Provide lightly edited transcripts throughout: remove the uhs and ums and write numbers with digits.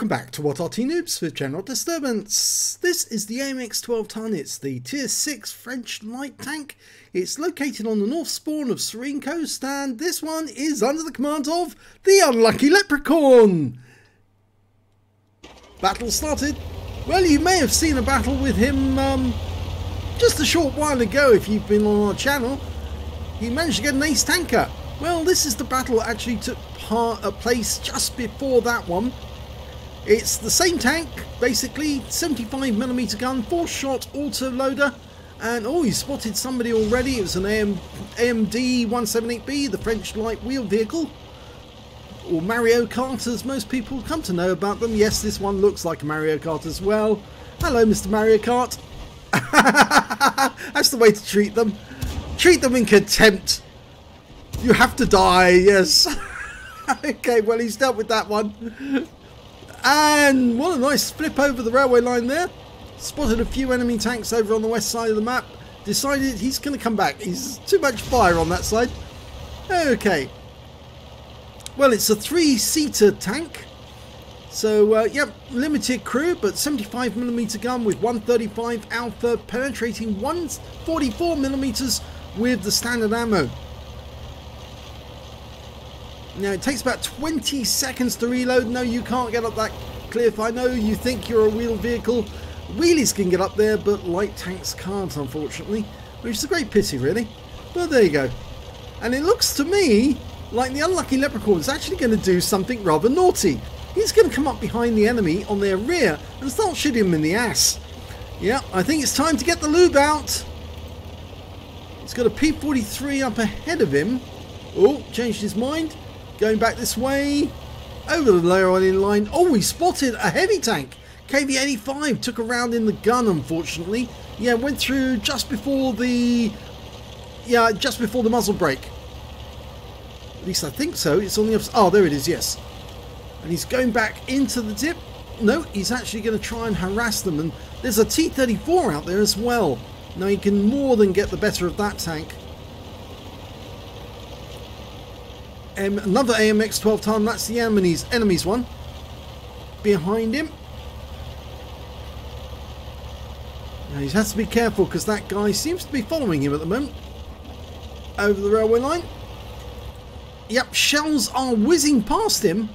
Welcome back to What Arty Noobs with General Disturbance. This is the AMX 12t. It's the Tier 6 French light tank. It's located on the north spawn of Serene Coast, and this one is under the command of TheUnluckyLeprechaun. Battle started. Well, you may have seen a battle with him just a short while ago if you've been on our channel. He managed to get an ace tanker. Well, this is the battle that actually took place just before that one. It's the same tank, basically, 75mm gun, 4-shot auto-loader, and oh, he spotted somebody already. It was an AMD 178B, the French light wheel vehicle, or Mario Kart as most people come to know about them. Yes, this one looks like a Mario Kart as well. Hello, Mr. Mario Kart. That's the way to treat them. Treat them in contempt. You have to die, yes. Okay, well, he's dealt with that one. And what a nice flip over the railway line there. Spotted a few enemy tanks over on the west side of the map. Decided he's going to come back. He's too much fire on that side. Okay. Well, it's a 3-seater tank. So, yep, limited crew, but 75mm gun with 135 alpha, penetrating 144mm with the standard ammo. Now, it takes about 20 seconds to reload. No, you can't get up that cliff. I know you think you're a wheeled vehicle. Wheelies can get up there, but light tanks can't, unfortunately. Which is a great pity, really. But there you go. And it looks to me like the Unlucky Leprechaun is actually going to do something rather naughty. He's going to come up behind the enemy on their rear and start shooting him in the ass. Yeah, I think it's time to get the lube out. He's got a P-43 up ahead of him. Oh, changed his mind. Going back this way, over the lower line. Oh, he spotted a heavy tank. KV-85 took a round in the gun, unfortunately. Yeah, went through just before the muzzle brake. At least I think so. It's on the opposite. Oh, there it is. Yes. And he's going back into the dip. No, he's actually going to try and harass them. And there's a T-34 out there as well. Now he can more than get the better of that tank. Another AMX 12t, that's the enemy's one. Behind him. Now he has to be careful because that guy seems to be following him at the moment. Over the railway line. Yep, shells are whizzing past him.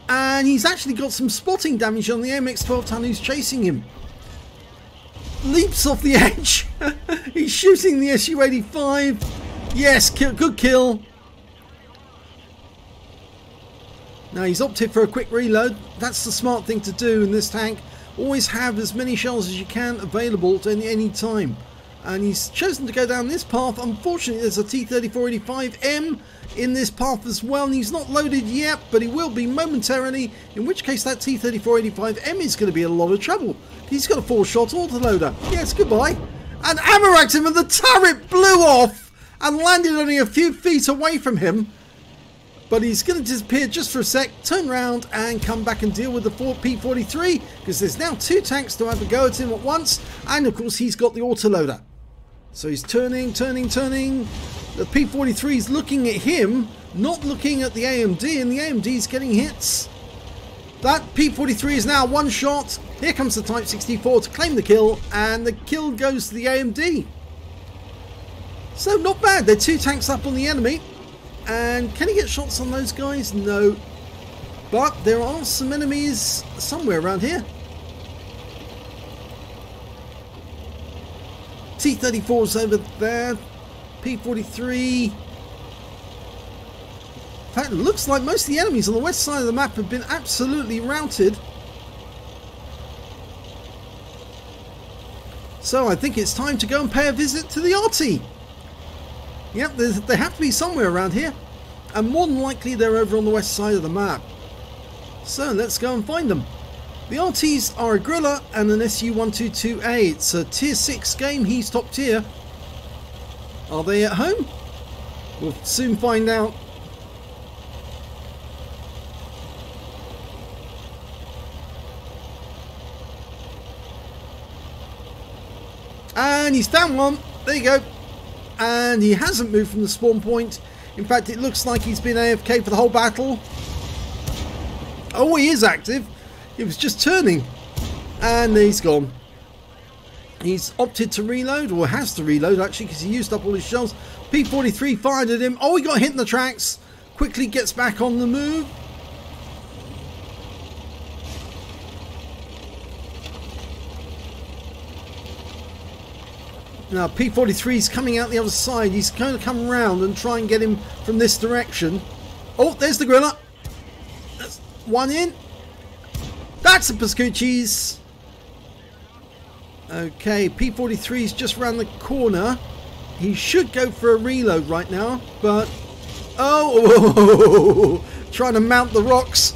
And he's actually got some spotting damage on the AMX 12t who's chasing him. Leaps off the edge. He's shooting the Su-85. Yes, good kill. Now he's opted for a quick reload. That's the smart thing to do in this tank. Always have as many shells as you can available at any time. And he's chosen to go down this path. Unfortunately, there's a T-3485M in this path as well. And he's not loaded yet, but he will be momentarily. In which case that T-3485M is going to be in a lot of trouble. He's got a 4-shot autoloader. Yes, goodbye. And ammo-racked him, and the turret blew off and landed only a few feet away from him. But he's going to disappear just for a sec, turn around and come back and deal with the P-43 because there's now 2 tanks to have a go at him at once, and of course he's got the autoloader. So he's turning. The P-43 is looking at him, not looking at the AMD, and the AMD is getting hits. That P-43 is now 1 shot. Here comes the Type 64 to claim the kill, and the kill goes to the AMD. So not bad, they're 2 tanks up on the enemy. And can he get shots on those guys? No. But there are some enemies somewhere around here. T-34's over there. P-43. In fact, it looks like most of the enemies on the west side of the map have been absolutely routed. So I think it's time to go and pay a visit to the Arty. Yep, they have to be somewhere around here, and more than likely they're over on the west side of the map. So let's go and find them. The Artys are a Grilla and an Su-122A. It's a tier 6 game, he's top tier. Are they at home? We'll soon find out. And he's found one. There you go. And he hasn't moved from the spawn point. In fact, it looks like he's been AFK for the whole battle. Oh, he is active. He was just turning. And he's gone. He's opted to reload, or has to reload actually, because he used up all his shells. P-43 fired at him. Oh, he got hit in the tracks. Quickly gets back on the move. Now P-43 is coming out the other side. He's going to come round and try and get him from this direction. Oh, there's the gorilla. That's one in. That's the Pascucci's. Okay, P-43's just around the corner. He should go for a reload right now, but... Oh! Trying to mount the rocks.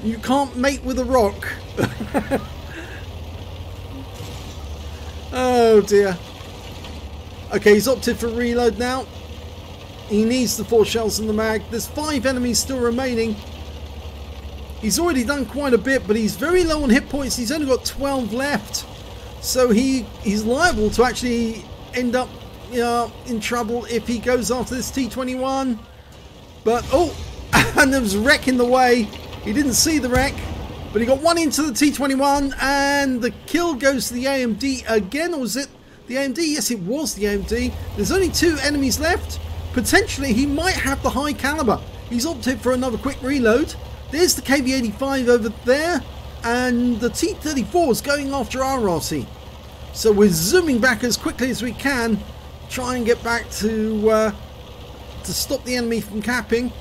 You can't mate with a rock. Oh dear. Okay, he's opted for reload now. He needs the 4 shells in the mag. There's 5 enemies still remaining. He's already done quite a bit, but he's very low on hit points. He's only got 12 left. So he's liable to actually end up in trouble if he goes after this T-21. But, oh, and there was a wreck in the way. He didn't see the wreck, but he got one into the T-21, and the kill goes to the AMD again. Or was it the AMD? Yes, it was the AMD. There's only 2 enemies left. Potentially, he might have the high caliber. He's opted for another quick reload. There's the KV-85 over there, and the T-34 is going after our Arty. So we're zooming back as quickly as we can, try and get back to stop the enemy from capping.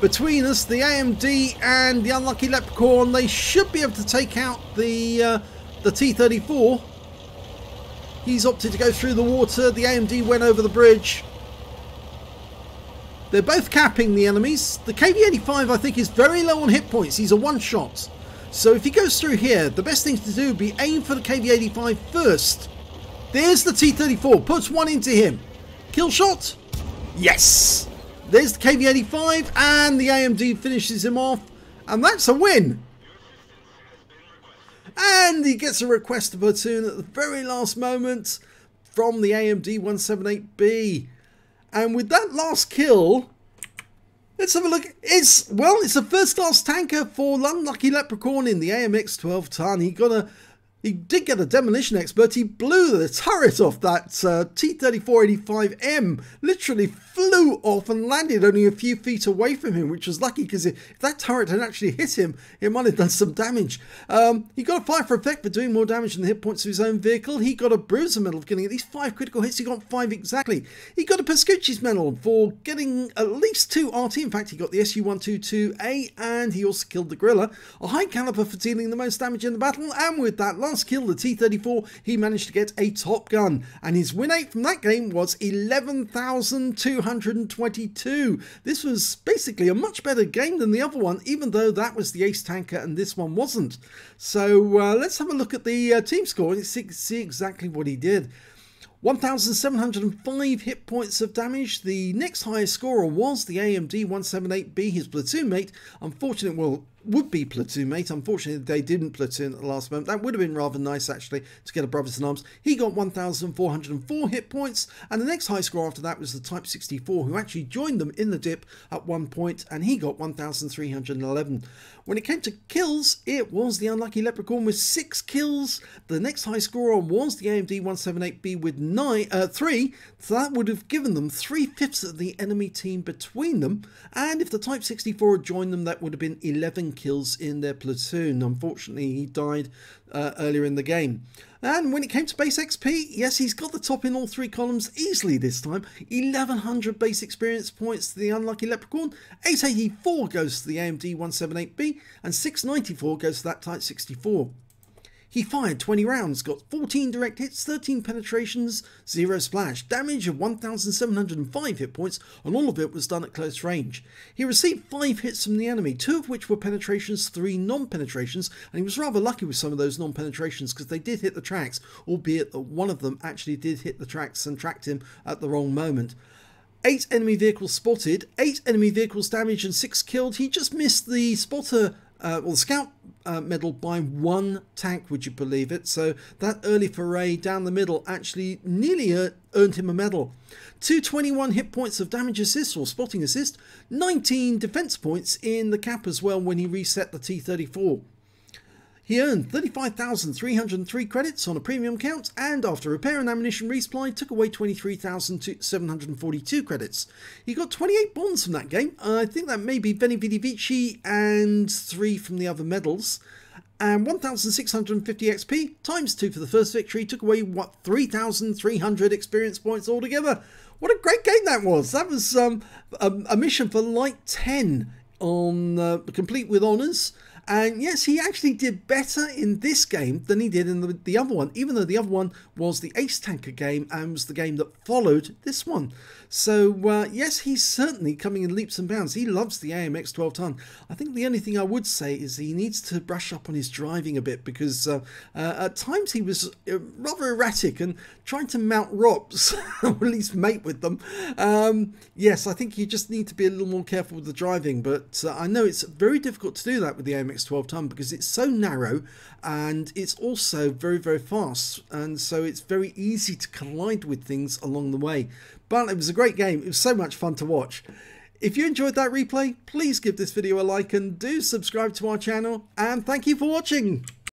Between us, the AMD and the Unlucky Leprechaun, they should be able to take out the T-34. He's opted to go through the water. The AMD went over the bridge. They're both capping the enemies. The KV-85, I think, is very low on hit points. He's a one-shot. So if he goes through here, the best thing to do would be aim for the KV-85 first. There's the T-34. Puts one into him. Kill shot. Yes. There's the KV-85, and the AMD finishes him off. And that's a win. And he gets a request to platoon at the very last moment from the AMD 178B. And with that last kill, let's have a look. It's a first class tanker for Unlucky Leprechaun in the AMX 12t. He did get a demolition expert. He blew the turret off that T-3485M. Literally flew off and landed only a few feet away from him, which was lucky because if that turret had actually hit him, it might have done some damage. He got a fire for effect for doing more damage than the hit points of his own vehicle. He got a bruiser medal for getting at least 5 critical hits. He got 5 exactly. He got a Pascucci's medal for getting at least 2 RT. In fact, he got the SU-122A, and he also killed the gorilla. A high caliber for dealing the most damage in the battle, and with that last kill, the T-34, he managed to get a top gun, and his win rate from that game was 11,222. This was basically a much better game than the other one, even though that was the ace tanker and this one wasn't. So let's have a look at the team score and see exactly what he did. 1,705 hit points of damage. The next highest scorer was the AMD 178B, his platoon mate. Would-be platoon mate. Unfortunately, they didn't platoon at the last moment. That would have been rather nice, actually, to get a brothers in arms. He got 1,404 hit points, and the next high score after that was the Type 64, who actually joined them in the dip at one point, and he got 1,311. When it came to kills, it was the Unlucky Leprechaun with 6 kills. The next high scorer was the AMD 178B with 3, so that would have given them 3/5 of the enemy team between them, and if the Type 64 had joined them, that would have been 11 kills in their platoon. Unfortunately, he died earlier in the game. And when it came to base XP, yes, he's got the top in all 3 columns easily this time. 1,100 base experience points to the Unlucky Leprechaun, 884 goes to the AMD 178B, and 694 goes to that Type 64. He fired 20 rounds, got 14 direct hits, 13 penetrations, 0 splash, damage of 1,705 hit points, and all of it was done at close range. He received 5 hits from the enemy, 2 of which were penetrations, 3 non-penetrations, and he was rather lucky with some of those non-penetrations because they did hit the tracks, albeit that one of them actually did hit the tracks and tracked him at the wrong moment. 8 enemy vehicles spotted, 8 enemy vehicles damaged, and 6 killed. He just missed the spotter, or the scout medal by 1 tank, would you believe it? So that early foray down the middle actually nearly earned him a medal. 221 hit points of damage assist or spotting assist, 19 defense points in the cap as well when he reset the T-34. He earned 35,303 credits on a premium count, and after repair and ammunition resupply took away 23,742 credits. He got 28 bonds from that game. I think that may be Veni Vidi Vici and 3 from the other medals. And 1,650 XP times 2 for the first victory took away, what, 3,300 experience points altogether. What a great game that was. That was a mission for Light 10 on complete with honours. And yes, he actually did better in this game than he did in the other one, even though the other one was the Ace Tanker game and was the game that followed this one. So yes, he's certainly coming in leaps and bounds. He loves the AMX 12t. I think the only thing I would say is he needs to brush up on his driving a bit, because at times he was rather erratic and trying to mount rocks, or at least mate with them. Yes, I think you just need to be a little more careful with the driving, but I know it's very difficult to do that with the AMX 12t because it's so narrow and it's also very, very fast, and so it's very easy to collide with things along the way. But it was a great game. It was so much fun to watch. If you enjoyed that replay, please give this video a like and do subscribe to our channel, and thank you for watching.